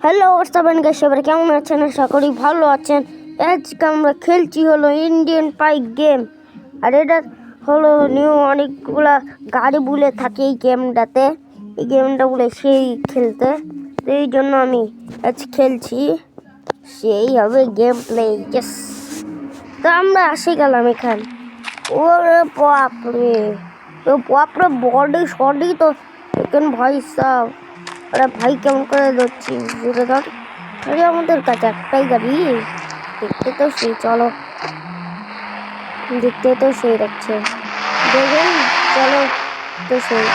Hello ওস্তাবেন সবাই কেমন আছেন? আশা করি ভালো আছেন। আজকে আমরা খেলছি হলো ইন্ডিয়ান বাইক গেম। আর এটা হলো নিউ অনেকগুলা গাড়ি বুলে থাকে এই গেমটাতে। এই গেমটা বলে সেই খেলতে, তো এই জন্য আমি আজ খেলছি। সেই হবে গেম প্লে। ইয়েস, তো আমরা আসে গেলাম এখানে। ওরে বাপরে, তো বাপরে বডি শডি তো এখানে ভাই সাহ। আরে ভাই কেমন করে ধরছি জুড়ে ধর। আরে আমাদের কাছে একটাই গাড়ি, দেখতে তো সেই, চলো দেখতে তো সেই লাগছে, দেখেন চলো তো সেই।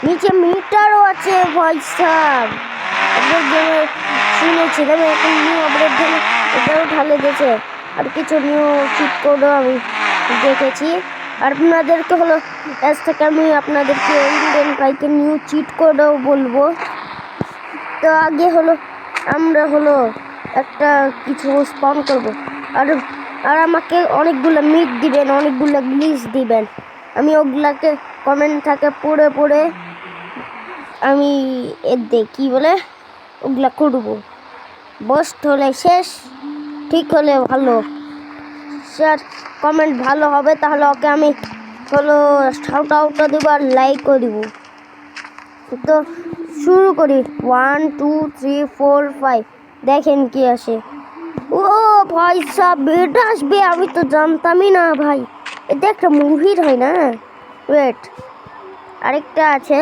নিচে মিটারও আছে ভাই সাহ। আপডেট গেমে শুনেছিলাম এখন নিউ আপডেট গেমে এটাও ঢালে দিয়েছে। আর কিছু নিউ চিট কোডও আমি দেখেছি। আর আপনাদেরকে হলো আজ থেকে আমি আপনাদেরকে ইন্ডিয়ান বাইকের নিউ চিট কোডও বলবো। তো আগে হলো আমরা হলো একটা কিছু স্পন করবো। আর আর আমাকে অনেকগুলো মিট দিবেন, অনেকগুলো গ্লিচ দিবেন। আমি ওগুলাকে কমেন্ট থাকে পড়ে পড়ে আমি কি বলে ওগুলা করবো। বস্ট হলে শেষ, ঠিক হলে ভালো। স্যার কমেন্ট ভালো হবে তাহলে ওকে আমি হলো শাউট আউটটা দেবো আর লাইকও দিব। তো শুরু করি, 1 2 3 4 5। দেখেন কি আসে। ও ভাই সাব, এটা আসবে আমি তো জানতামই না ভাই। এটা একটা মুভির হয় না। ওয়েট, আরেকটা আছে।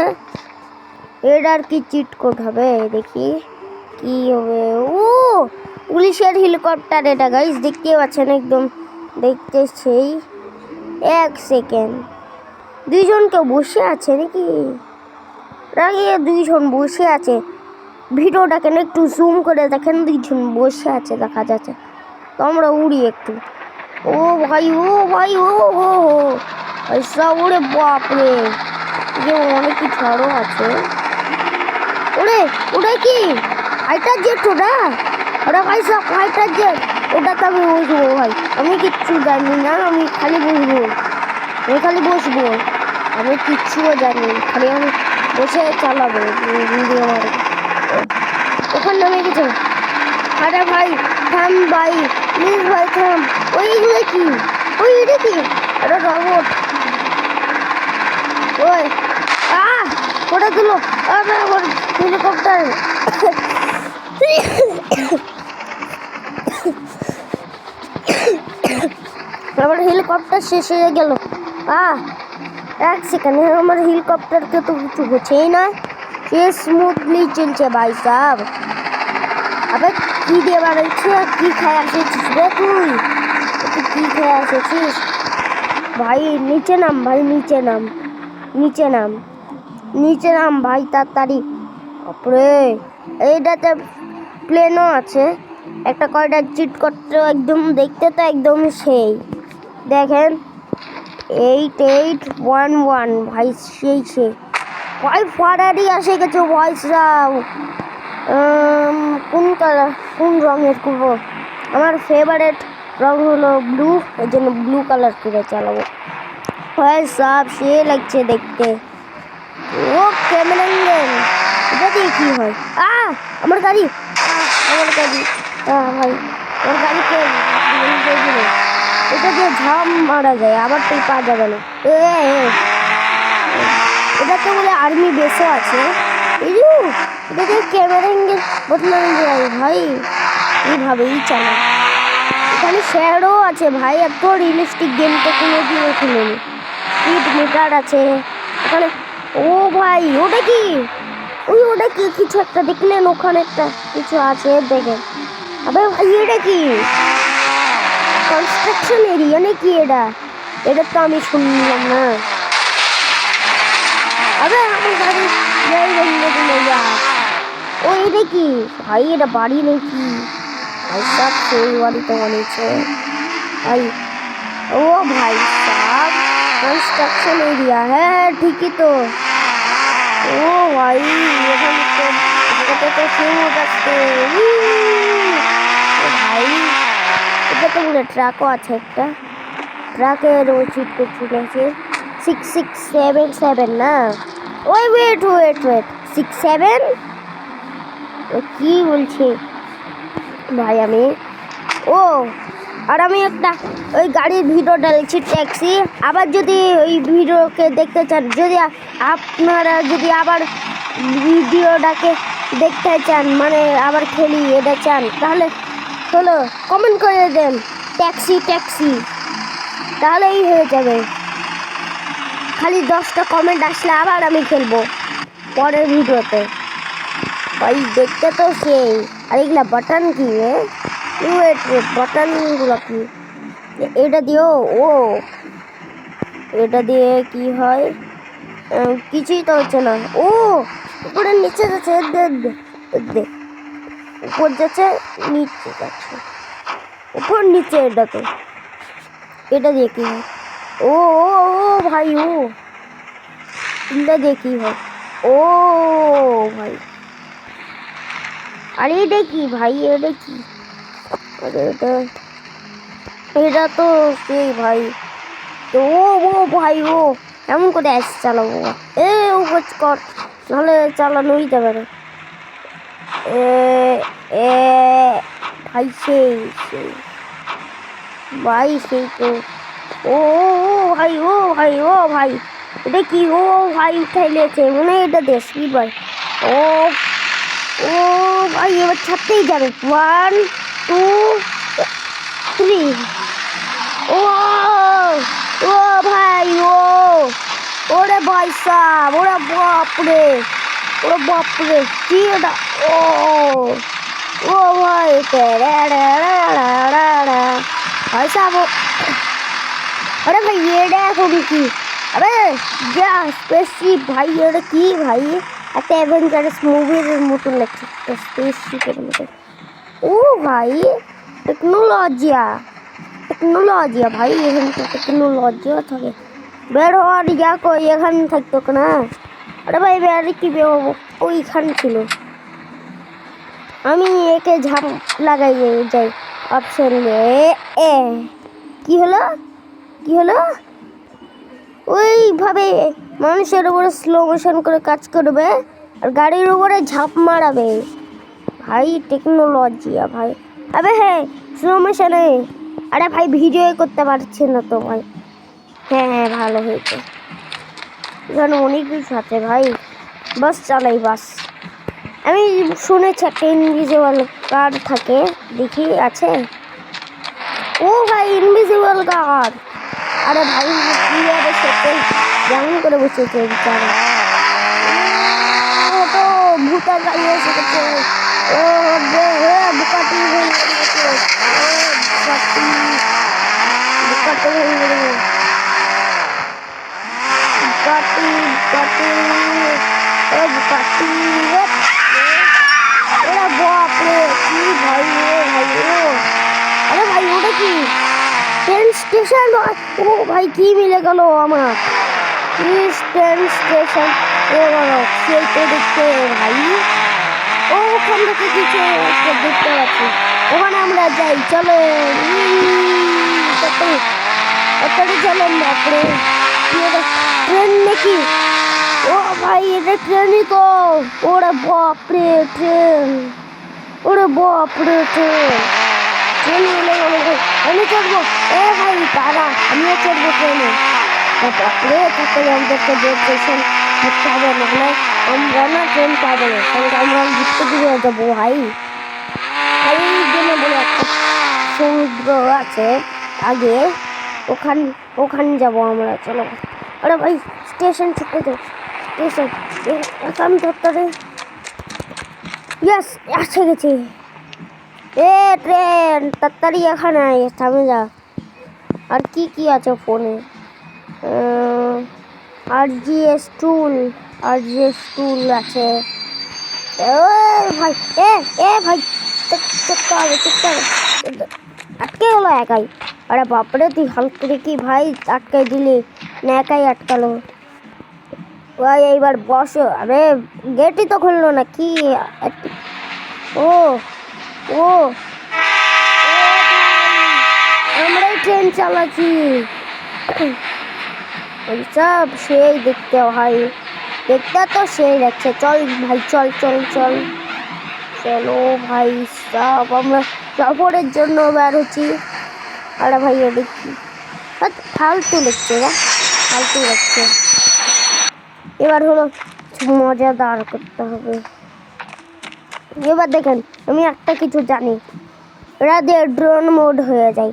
এর আর কি চিট কোড হবে দেখি কি হবে। ও পুলিশের হেলিকপ্টার এটা গাইস, দেখতেই পাচ্ছেন একদম দেখতে সেই। এক সেকেন্ড, দুইজনকে বসে আছে নাকি? রাগিয়ে দুইজন বসে আছে। ভিডিওটাকে না একটু জুম করে দেখেন, দুইজন বসে আছে দেখা যাচ্ছে। তো আমরা উড়ি একটু। ও ভাই ও ভাই ও ও আচ্ছা, ওরে বাপরে, যে অনেক কিছু আরও আছে। ওরে ওটা কি ফাইটার জেট? ওটা ভাই সব ফাইটার জেট। ওটাতে আমি বসবো ভাই, আমি কিচ্ছু জানি না, আমি খালি বসবো, আমি কিচ্ছুও জানি, খালি আমি বসে চালাবো ভিডিও মারে। ওখানে নামে গেছে। আরে ভাই থাম ভাই, প্লিজ ভাই থাম। ওইগুলো কি? এটা কি? আরে রবট। ওই ওটা দিল হেলিকপ্টার। আমার হেলিকপ্টার শেষ হয়ে গেল। এক সেকেন্ড, আমার হেলিকপ্টারকে তো কিছু হচ্ছেই না, সে স্মুথলি চলছে ভাই সাহেব। আবার কি দিয়ে বাড়াইছে? কি খায় আসেছিস রে তুই? কি খেয়ে এসেছিস ভাই? নিচে নাম ভাই, নিচে নাম ভাই তাড়াতাড়ি। বাপরে, এইটাতে প্লেনও আছে। একটা কয়টা চিট করতে একদম দেখতে তো একদম সেই। দেখেন 8811 ভাই, সেই ভাই ফারারি আসে গেছে ভয়েসরাও। কোন কালার, কোন রঙের করবো? আমার ফেভারিট রং হলো ব্লু, এই জন্য ব্লু কালার করে চালাবো। ভাই সব সে লাগছে দেখতে। ও ক্যামেরা এটা দিয়ে কি হয়? আমার গাড়ি, ভাই আমার গাড়িকে এটা দিয়ে ঝাম মারা যায়, আবার তুই পা যাবে না। এটা তো বলে আর্মি বেসও আছে। এটা দিয়ে ক্যামেরা অ্যাঙ্গেল বদলানো যায় ভাই, এইভাবেই চালা। এখানে শ্যাডো আছে ভাই, এত রিয়েলিস্টিক গেম তো কোনোদিনও খেলিনি। স্পিড মিটার আছে ওখানে। ও ভাই ওটা কি? ওটা কি? কিছু একটা দেখলেন ওখানে একটা কিছু আছে দেখেন। আবে ভাই এটা কি? কনস্ট্রাকশন এরিয়া নাকি এটা? এটা তো আমি শুনলাম না। আবে আমার গাড়ি ভেঙে দিল। ও এটা কি ভাই? এটা বাড়ি নাকি ভাই? সব সেই বাড়িতে বানিয়েছে ভাই। ও ভাই সব কনস্ট্রাকশন এরিয়া, হ্যাঁ ঠিকই তো। ও ভাই এখানে তো ফিল্ম যাচ্ছে ভাই। এটা তো বলে ট্রাকও আছে, একটা ট্রাকের ওই চিট করে চলেছে 6677 না? ওই ওয়েট 6-7 কি বলছে ভাই আমি ও আর আমি একটা ওই গাড়ির ভিডিও ডালছি ট্যাক্সি আবার যদি ওই ভিডিওকে দেখতে চান যদি আপনারা যদি আবার ভিডিওটাকে দেখতে চান মানে আবার খেলি এটা চান তাহলে হলো কমেন্ট করে দেন ট্যাক্সি ট্যাক্সি তাহলেই হয়ে যাবে খালি 10টা কমেন্ট আসলে আবার আমি খেলবো পরের ভিডিওতে ভাই দেখতে তো সেই আর এগুলা বাটন কি বাটনগুলো কি এটা দিও ও এটা দিয়ে কি হয় কিছুই তো হচ্ছে না ও উপরে নিচে যাচ্ছে উপর যাচ্ছে নিচে যাচ্ছে উপর নিচে এটা তো এটা দিয়ে কি হয় ও ও ও ভাই ও এটা দিয়ে কি হয় ও ভাই আরে এটা কি ভাই এটা কি আরে এটা তো সেই ভাই তো ও ভাই ও এমন করে আসছে চালাবো ও কর নাহলে চালানোই যাবে না এ ভাই সেই ভাই সেই তো ও ভাই ও ভাই এটা কি ও ভাই উঠাই নিয়েছে মনে হয় এটা দেশ কি ভাই ও ও ভাই এবার ছাড়তেই যাবে 1 2 3 ও ও ভাই ও ওরে ভাই সাহ ওরে বাপরে কি এটা ও ও ভাই ভাই সাহ अरे भाई ये देखो की अरे क्या स्पेसशिप भाई ये की भाई একটা অ্যাভেঞ্জার্স মুভির মতো লাগছে স্পেসশিপের মতো ও ভাই টেকনোলজিয়া ভাই এখানে তো টেকনোলজিও থাকে বের হওয়ার যা কই এখানে থাকতো না আরে ভাই বের কি বেরোবো ওইখানে ছিল আমি একে ঝাপ লাগাই যাই অপশন এ কি হলো ওইভাবে মানুষের উপরে স্লো মোশন করে কাজ করবে আর গাড়ির উপরে ঝাঁপ মারাবে ভাই টেকনোলজিয়া ভাই আবে হ্যাঁ স্লো মোশনে আরে ভাই ভিডিও করতে পারছি না তো ভাই হ্যাঁ ভালো হয়েছে এখানে অনেক কিছু আছে ভাই বাস চালাই বাস আমি শুনেছি একটা ইনভিজিবল কার থাকে দেখি আছে ও ভাই ইনভিজিবল কার আরে ভাই কিভাবে সেটা যেমন করে বসেছে বিচারে ও তো ভূতের গাড়ি এসে গেছে ও বুকাটি হয়ে গেছে বুকাটি হয়ে গেছে বুকাটি ওরা বাপরে কি ভাই আরে ভাই ওটা কি ট্রেন স্টেশন ও ভাই কি মিলে গেল আমার ট্রেন স্টেশন সেই তো দেখতে ভাই ও ওখান থেকে কিছু দেখতে পাচ্ছি ওখানে আমরা যাই চলো তাড়াতাড়ি চলেন বাপরে ট্রেন নাকি ও ভাই এটা ট্রেনই তো ওরে বাপরে ট্রেন ট্রেন মিলে গেল আমি চড়বো ভাই তারা আমিও চড়বো ট্রেনে বাপরে তাতে আমাদেরকে যে স্টেশন ধরতে হবে নাহলে আমরা না ট্রেন পাবো না কারণ আমরা ঘুরতে ঘুরে যাবো ভাই এই দিনে বলে একটা সমুদ্র আছে আগে ওখানে যাবো আমরা চলো আরে ভাই স্টেশন ছুটে যাও স্টেশন এখন ধরতে ইয়াস এসে গেছি ট্রেন তাড়াতাড়ি এখানে থামে যা আর কি আছে ফোনে RGS টুল আছে ভাই ভাই চুপতে হবে আটকে গেলো একাই আরে বাপরে তুই হালকা করে কি ভাই আটকাই দিলি না একাই আটকালো ভাই এইবার বসো আরে গেটই তো খুললো না কি ও আমরাই ট্রেন চালাচ্ছি ওইসব সেই দেখতে ভাই দেখতে তো সেই লাগছে। চল ভাই, চল চল চল চলো ভাই সব, আমরা সফরের জন্য বের হচ্ছি। আরে ভাই এটা কি ফালতু লাগছে, ফালতু লাগছে। এবার হলো মজাদার করতে হবে। এবার দেখেন আমি একটা কিছু জানি, এরা দিয়ে ড্রোন মোড হয়ে যায়।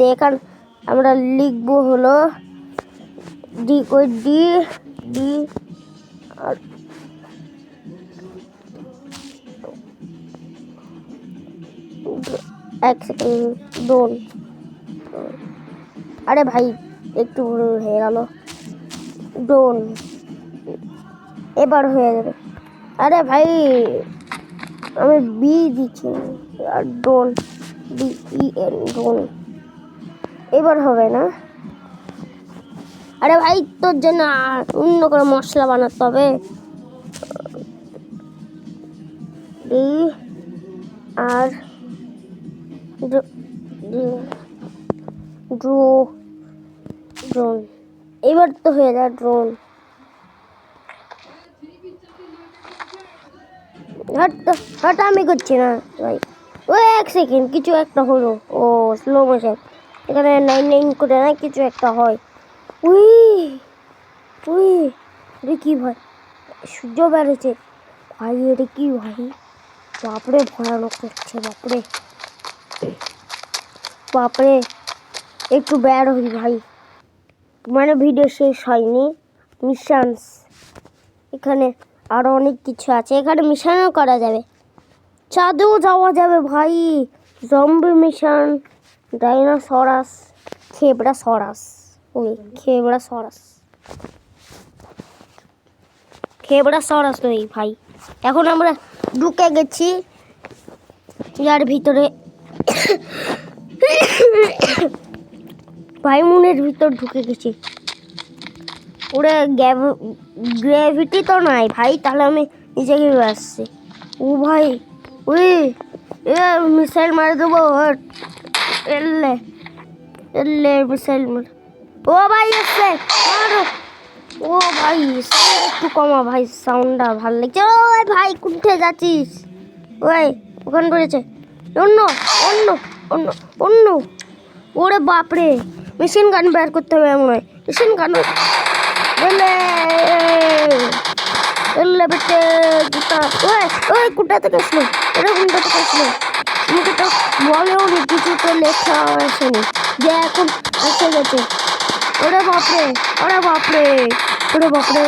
দেখেন আমরা লিখবো হলো ডি ডি ডি আর এক সেকেন্ড ড্রোন। আরে ভাই একটু ভুল হয়ে গেল, ড্রোন এবার হয়ে যাবে। আরে ভাই আমি বি দিচ্ছি আর ড্রোন DEN ড্রোন এবার হবে না। আরে ভাই তোর জন্য অন্য করে মশলা বানাতে হবে। ডি আর ড্রোন এবার তো হয়ে যায় ড্রোন। হট আমি করছি না ভাই, ও এক সেকেন্ড কিছু একটা হলো। ও স্লো মোশন, এখানে 9 করে না কিছু একটা হয়। উই উই এটা কি ভাই, সূর্য বেড়েছে ভাই, এটা কি ভাই, বাপরে ভয়ানক করছে, বাপরে বাপরে। একটু বের হই ভাই, মানে ভিডিও শেষ হয়নি। মিশনস এখানে আরো অনেক কিছু আছে, এখানে মিশনও করা যাবে, চাঁদেও যাওয়া যাবে ভাই। জম্বি মিশন, ডাইনোসরাস, খেবড়াসরাস, ওই খেবড়াসরাস ওই ভাই। এখন আমরা ঢুকে গেছি ইয়ার ভিতরে, ভাইমুনের ভিতর ঢুকে গেছি। ওরে গ্র্যাভিটি তো নাই ভাই, তাহলে আমি নিচে গিয়ে আসছি। ও ভাই ওই মিসাইল মারে দেবো, এলে এলে মিসাইল মার। ও ভাই এসছে, ও ভাই সাউন্ড একটু কমা ভাই, সাউন্ডটা ভালো লাগছে। ওই ভাই কোনঠে যাচ্ছিস, ওই ওখানে পড়েছে। অন্য অন্য অন্য অন্য ওরে বাপরে, মেশিন গান বের করতে হবে মনে হয়, মেশিন গান। এলে এলে বেটে জুতা, ওই কোথা থেকে আসলো, এটা কোনটা থেকে আসলো, আমাকে তো বলেও নি, কিছু তো লেখা আসেনি যে এখন এসে গেছে। ওরে বাপরে ওরে বাপরে ওরে বাপরে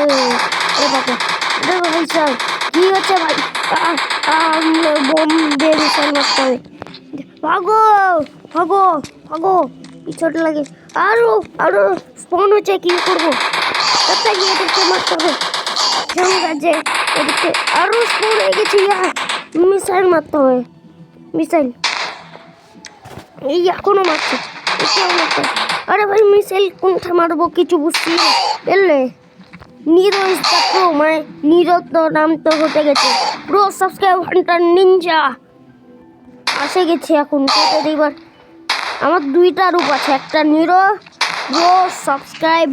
ওরে বাপরে, ওরে ভাই স্যার কি হচ্ছে ভাই, বোম দিয়ে মিসাইল মারতে হবে। ভাগো ভাগো ভাগো, পিছট লাগে। আরো আরো স্পন হচ্ছে, কি করবো, কোথায় গিয়ে এদিকে মারতে হবে, যেমন কাজে এদিকে আরো স্পন হয়ে গেছে। মিসাইল মারতে হবে, মিসাইল এই এখনো মারছে, এটাও মারতে। আরে ভাই মিসাইল কোনটা মারবো কিছু বুঝছি না। এলে নিরো ইজ দ্য প্রো, মানে নিরো তো নাম তো হতে গেছে প্রো সাবস্ক্রাইব হান্টার নিনজা আসে গেছে। এখন এবার আমার দুইটা রূপ আছে, একটা নিরো প্রো সাবস্ক্রাইব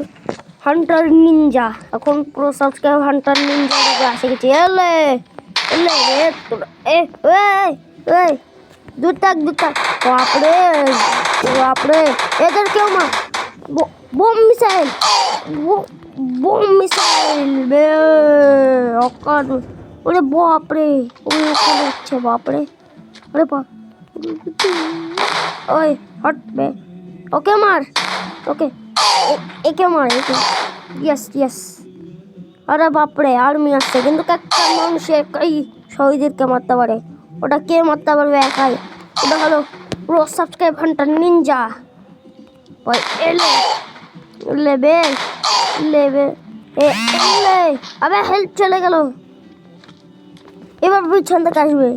হান্টার নিনজা, এখন প্রো সাবস্ক্রাইব হান্টার নিনজা রূপে আসে গেছে। এলে এলে এ দুটাক বাপরে বাপরে, এদের কেউ মা বোম মিসাইল, বোম মিসাইল বে অকার। ওরে বাপরে ওই ওখানে হচ্ছে, বাপরে আরে বাপ, ওই হট বে, ওকে মার, ওকে একে মার, একে ইয়েস ইয়েস। আরে বাপরে আর্মি আসছে, কিন্তু একটা মানুষ একাই শহীদদেরকে মারতে পারে, ওটা কে মারতে পারবে একাই, ওটা হলো প্রো সাবস্ক্রাইব হান্টার নিনজা। ওই এলে লেবে লেবে এলে, আবে হেল্প চলে গেল, এবার পিছন থেকে আসবে।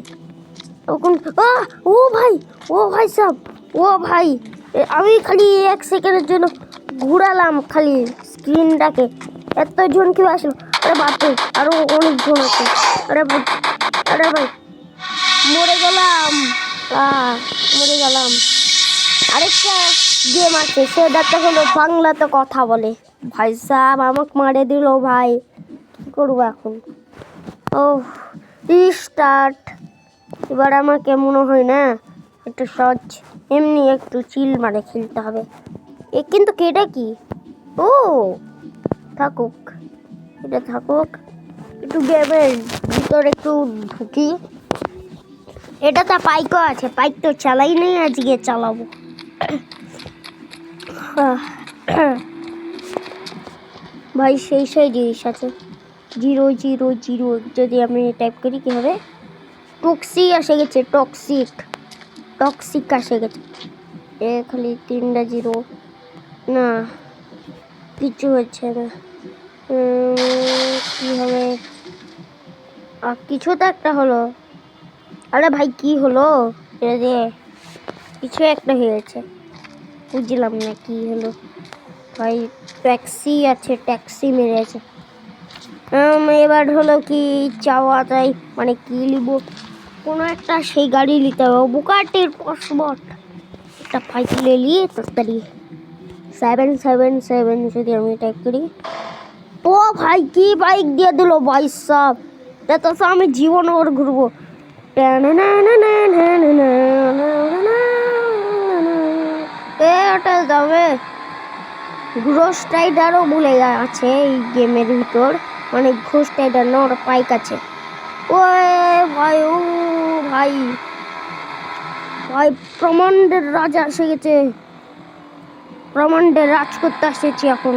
ও ভাই সাহেব, ও ভাই আমি খালি 1 সেকেন্ডের জন্য ঘুরালাম খালি স্ক্রিনটাকে, এত জন কি আসলো। আরে বাপরে আরো অনেক জন আছে। আরে ভাই মরে গেলাম, মরে গেলাম। আরেকটা গেম আছে, সেটাতে হলো বাংলাতে কথা বলে। ভাই সাহেব আমাকে মারে দিল ভাই, কি করবো এখন? ও রিস্টার্ট। এবার আমার কেমন হয় না, একটু সহজ এমনি একটু চিল মানে খেলতে হবে। কিন্তু এটা কি? ও থাকুক, এটা থাকুক। একটু গেমের ভিতরে একটু ঢুকি। এটা তো পাইকও আছে, পাইক তো চালাই নেই, আজকে চালাবো। ভাই সেই জিনিস আছে। 000 যদি আমি টাইপ করি কি হবে? টক্সি এসে গেছে, টক্সিক এসে গেছে। খালি 3টা 0, না কিছু হচ্ছে না। কি হবে? কিছু তো একটা হলো। আরে ভাই কি হলো? কিছু একটা হয়েছে, বুঝলাম না কি হলো। ভাই ট্যাক্সি আছে, ট্যাক্সি মেরেছে। এবার হলো কি চাওয়া যায়, মানে কি নিব? কোনো একটা সেই গাড়ি নিতে হবে। বুকাটির পাসপোর্ট একটা বাইক নিয়ে তাড়াতাড়ি 777 যদি আমি টাইপ করি। ও ভাই কি বাইক দিয়ে দিল ভাই সাব! এটা তো আমি জীবন ওর ঘুরবো। এটা যাবে ঘোষ রাইডারও বলে আছে এই গেমের ভিতর, মানে ঘোষ রাইডার না, ওর বাইক আছে। ও ভাই, ও ভাই ভাই প্রমান্ডের রাজা এসে গেছে। প্রমান্ডের রাজ করতে আসেছি এখন।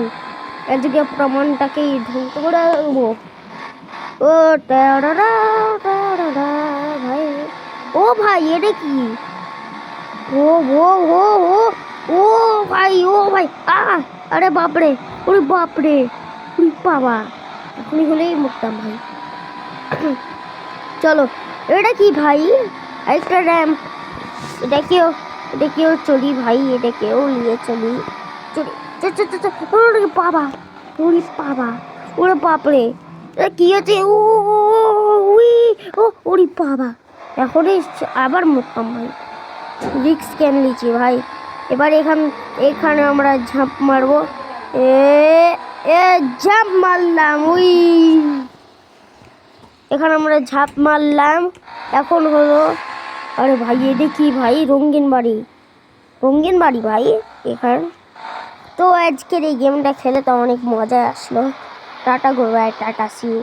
এদিকে প্রমাণটাকেই ধ্বংস করে দেবো। ও ভাই, ও ভাই এটা কি? ও ও ও ও ও ভাই, ও ভাই আরে বাপরে, ওরে বাপরে, ওরে বাবা, এখনই হলেই মুক্তাম ভাই। চলো, এটা কি ভাই? একটা র্যাম্প। এটা কেউ চলি ভাই, এটা কেউ নিয়ে চলি। ওরে বাবা, ওরে বাবা, ওরে বাপরে, কি হচ্ছে? ওরে বাবা, এখনই আবার মুক্তাম ভাই। রিক্স কেন নিচ্ছি ভাই? এবার এখানে আমরা ঝাঁপ মারবো। ঝাঁপ মারলাম, এখানে আমরা ঝাঁপ মারলাম। এখন হলো, আরে ভাই এটা কি ভাই? রঙিন বাড়ি ভাই এখানে। তো আজকের এই গেমটা খেলে তো অনেক মজা আসলো। Tata goodbye, tata see you.